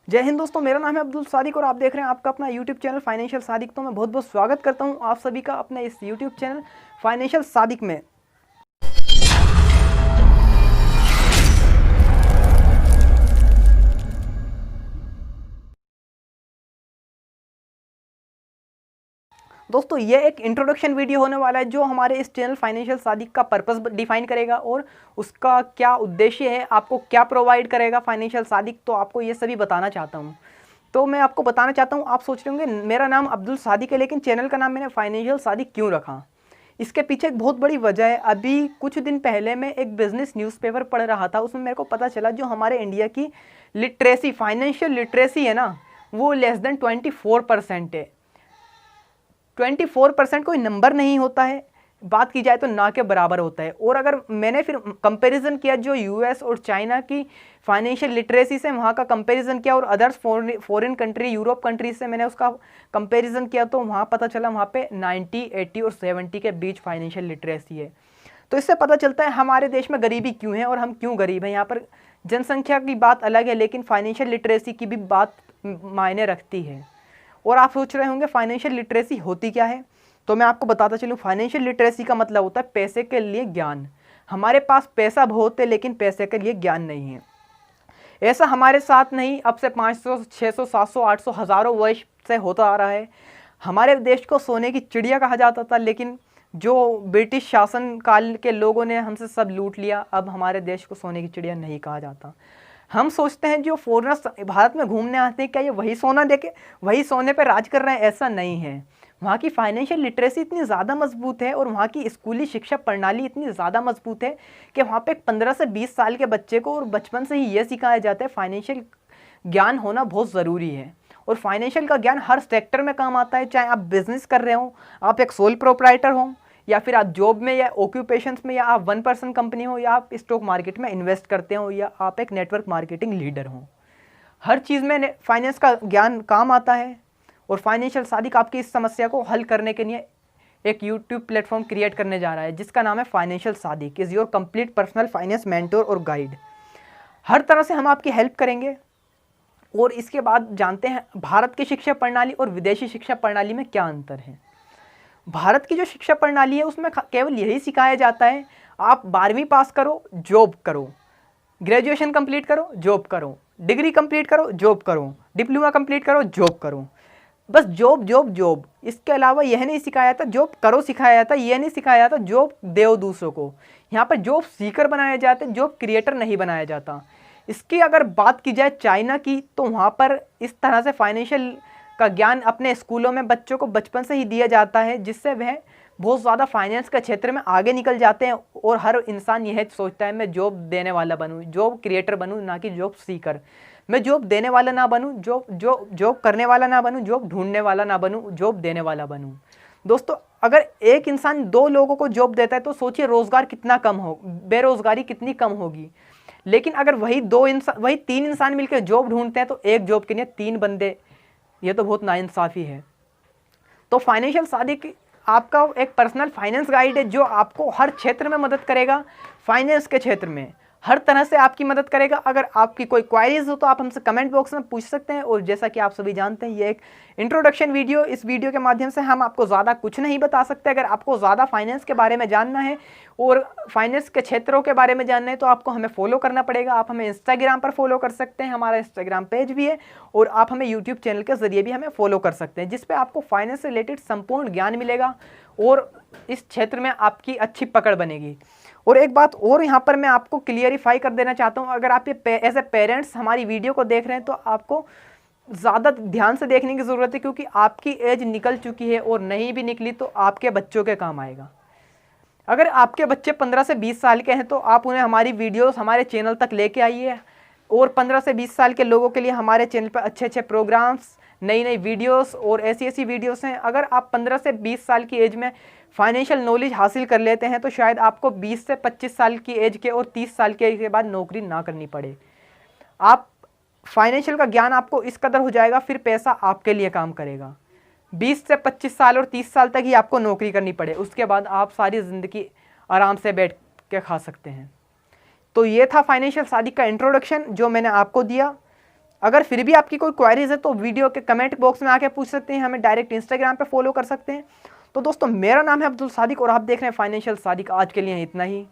जय हिंद दोस्तों, मेरा नाम है अब्दुल सादिक और आप देख रहे हैं आपका अपना यूट्यूब चैनल फाइनेंशियल सादिक। तो मैं बहुत बहुत स्वागत करता हूं आप सभी का अपने इस यूट्यूब चैनल फाइनेंशियल सादिक में। दोस्तों ये एक इंट्रोडक्शन वीडियो होने वाला है जो हमारे इस चैनल फाइनेंशियल सादिक का पर्पस डिफाइन करेगा और उसका क्या उद्देश्य है, आपको क्या प्रोवाइड करेगा फाइनेंशियल सादिक। तो आपको ये सभी बताना चाहता हूँ। तो मैं आपको बताना चाहता हूँ, आप सोच रहे होंगे मेरा नाम अब्दुल सादिक है लेकिन चैनल का नाम मैंने फाइनेंशियल सादिक क्यों रखा। इसके पीछे एक बहुत बड़ी वजह है। अभी कुछ दिन पहले मैं एक बिजनेस न्यूज़पेपर पढ़ रहा था, उसमें मेरे को पता चला जो हमारे इंडिया की लिटरेसी, फाइनेंशियल लिटरेसी है ना, वो लेस देन 24% है। 24% कोई नंबर नहीं होता है, बात की जाए तो ना के बराबर होता है। और अगर मैंने फिर कंपैरिजन किया जो यूएस और चाइना की फाइनेंशियल लिटरेसी से, वहाँ का कंपैरिजन किया और others foreign country, Europe countries से मैंने उसका कंपैरिजन किया, तो वहाँ पता चला वहाँ पे 90, 80 और 70 के बीच फाइनेंशियल लिटरेसी है। तो इससे पता चलता है हमारे देश में गरीबी क्यों है और हम क्यों गरीब हैं। यहाँ पर जनसंख्या की बात अलग है लेकिन फाइनेंशियल लिटरेसी की भी बात मायने रखती है। और आप सोच रहे होंगे फाइनेंशियल लिटरेसी होती क्या है, तो मैं आपको बताता चलूँ। फाइनेंशियल लिटरेसी का मतलब होता है पैसे के लिए ज्ञान। हमारे पास पैसा बहुत है लेकिन पैसे के लिए ज्ञान नहीं है। ऐसा हमारे साथ नहीं, अब से 500, 600, 700, 800, हज़ारों वर्ष से होता आ रहा है। हमारे देश को सोने की चिड़िया कहा जाता था लेकिन जो ब्रिटिश शासन काल के लोगों ने हमसे सब लूट लिया, अब हमारे देश को सोने की चिड़िया नहीं कहा जाता। हम सोचते हैं जो फॉरेनर्स भारत में घूमने आते हैं क्या ये वही सोना देके वही सोने पे राज कर रहे हैं, ऐसा नहीं है। वहाँ की फाइनेंशियल लिटरेसी इतनी ज़्यादा मजबूत है और वहाँ की स्कूली शिक्षा प्रणाली इतनी ज़्यादा मजबूत है कि वहाँ पे 15 से 20 साल के बच्चे को और बचपन से ही ये सिखाया जाता है फाइनेंशियल ज्ञान होना बहुत ज़रूरी है। और फाइनेंशियल का ज्ञान हर सेक्टर में काम आता है, चाहे आप बिजनेस कर रहे हो, आप एक सोल प्रोप्राइटर हो, या फिर आप जॉब में या ऑक्यूपेशंस में, या आप 1 पर्सन कंपनी हो, या आप स्टॉक मार्केट में इन्वेस्ट करते हो, या आप एक नेटवर्क मार्केटिंग लीडर हो। हर चीज़ में फाइनेंस का ज्ञान काम आता है। और फाइनेंशियल सादिक आपकी इस समस्या को हल करने के लिए एक यूट्यूब प्लेटफॉर्म क्रिएट करने जा रहा है जिसका नाम है financial Sadiq is your complete personal finance mentor और गाइड। हर तरह से हम आपकी हेल्प करेंगे। और इसके बाद जानते हैं भारत की शिक्षा प्रणाली और विदेशी शिक्षा प्रणाली में क्या अंतर है। भारत की जो शिक्षा प्रणाली है उसमें केवल यही सिखाया जाता है, आप 12वीं पास करो, जॉब करो, ग्रेजुएशन कंप्लीट करो, जॉब करो, डिग्री कंप्लीट करो, जॉब करो, डिप्लोमा कंप्लीट करो, जॉब करो, बस जॉब जॉब जॉब। इसके अलावा यह नहीं सिखाया जाता जॉब करो, सिखाया जाता यह नहीं सिखाया जाता जॉब दो दूसरों को। यहाँ पर जॉब सीकर बनाए जाते, जॉब क्रिएटर नहीं बनाया जाता। इसकी अगर बात की जाए चाइना की, तो वहाँ पर इस तरह से फाइनेंशियल का ज्ञान अपने स्कूलों में बच्चों को बचपन से ही दिया जाता है जिससे वह बहुत ज़्यादा फाइनेंस के क्षेत्र में आगे निकल जाते हैं। और हर इंसान यह सोचता है मैं जॉब देने वाला बनूं, जॉब क्रिएटर बनूं, ना कि जॉब सीकर। मैं जॉब देने वाला ना बनूं, जॉब करने वाला ना बनूं, जॉब ढूंढने वाला ना बनूं, जॉब देने वाला बनूं। दोस्तों अगर एक इंसान 2 लोगों को जॉब देता है तो सोचिए रोज़गार कितना कम हो, बेरोज़गारी कितनी कम होगी। लेकिन अगर वही 3 इंसान मिलकर जॉब ढूंढते हैं तो एक जॉब के लिए 3 बंदे, ये तो बहुत नाइंसाफ़ी है। तो फाइनेंशियल सादिक आपका एक पर्सनल फाइनेंस गाइड है जो आपको हर क्षेत्र में मदद करेगा। फाइनेंस के क्षेत्र में हर तरह से आपकी मदद करेगा। अगर आपकी कोई क्वायरीज हो तो आप हमसे कमेंट बॉक्स में पूछ सकते हैं। और जैसा कि आप सभी जानते हैं ये एक इंट्रोडक्शन वीडियो, इस वीडियो के माध्यम से हम आपको ज़्यादा कुछ नहीं बता सकते। अगर आपको ज़्यादा फाइनेंस के बारे में जानना है और फाइनेंस के क्षेत्रों के बारे में जानना है तो आपको हमें फॉलो करना पड़ेगा। आप हमें इंस्टाग्राम पर फॉलो कर सकते हैं, हमारा इंस्टाग्राम पेज भी है, और आप हमें यूट्यूब चैनल के जरिए भी हमें फॉलो कर सकते हैं जिस पर आपको फाइनेंस से रिलेटेड संपूर्ण ज्ञान मिलेगा और इस क्षेत्र में आपकी अच्छी पकड़ बनेगी। और एक बात और यहाँ पर मैं आपको क्लियरिफाई कर देना चाहता हूँ, अगर आप ये एज ए पेरेंट्स हमारी वीडियो को देख रहे हैं तो आपको ज़्यादा ध्यान से देखने की ज़रूरत है क्योंकि आपकी एज निकल चुकी है और नहीं भी निकली तो आपके बच्चों के काम आएगा। अगर आपके बच्चे 15 से 20 साल के हैं तो आप उन्हें हमारी वीडियोस हमारे चैनल तक लेके आइए। और 15 से 20 साल के लोगों के लिए हमारे चैनल पर अच्छे अच्छे प्रोग्राम्स, नई नई वीडियोस और ऐसी ऐसी वीडियोस हैं। अगर आप 15 से 20 साल की एज में फाइनेंशियल नॉलेज हासिल कर लेते हैं तो शायद आपको 20 से 25 साल की एज के और 30 साल के एज के बाद नौकरी ना करनी पड़े। आप फाइनेंशियल का ज्ञान आपको इस कदर हो जाएगा फिर पैसा आपके लिए काम करेगा। 20 से 25 साल और 30 साल तक ही आपको नौकरी करनी पड़े, उसके बाद आप सारी ज़िंदगी आराम से बैठ के खा सकते हैं। तो ये था फाइनेंशियल सादिक का इंट्रोडक्शन जो मैंने आपको दिया। अगर फिर भी आपकी कोई क्वेरीज है तो वीडियो के कमेंट बॉक्स में आके पूछ सकते हैं, हमें डायरेक्ट इंस्टाग्राम पे फॉलो कर सकते हैं। तो दोस्तों मेरा नाम है अब्दुल सादिक और आप देख रहे हैं फाइनेंशियल सादिक। आज के लिए इतना ही।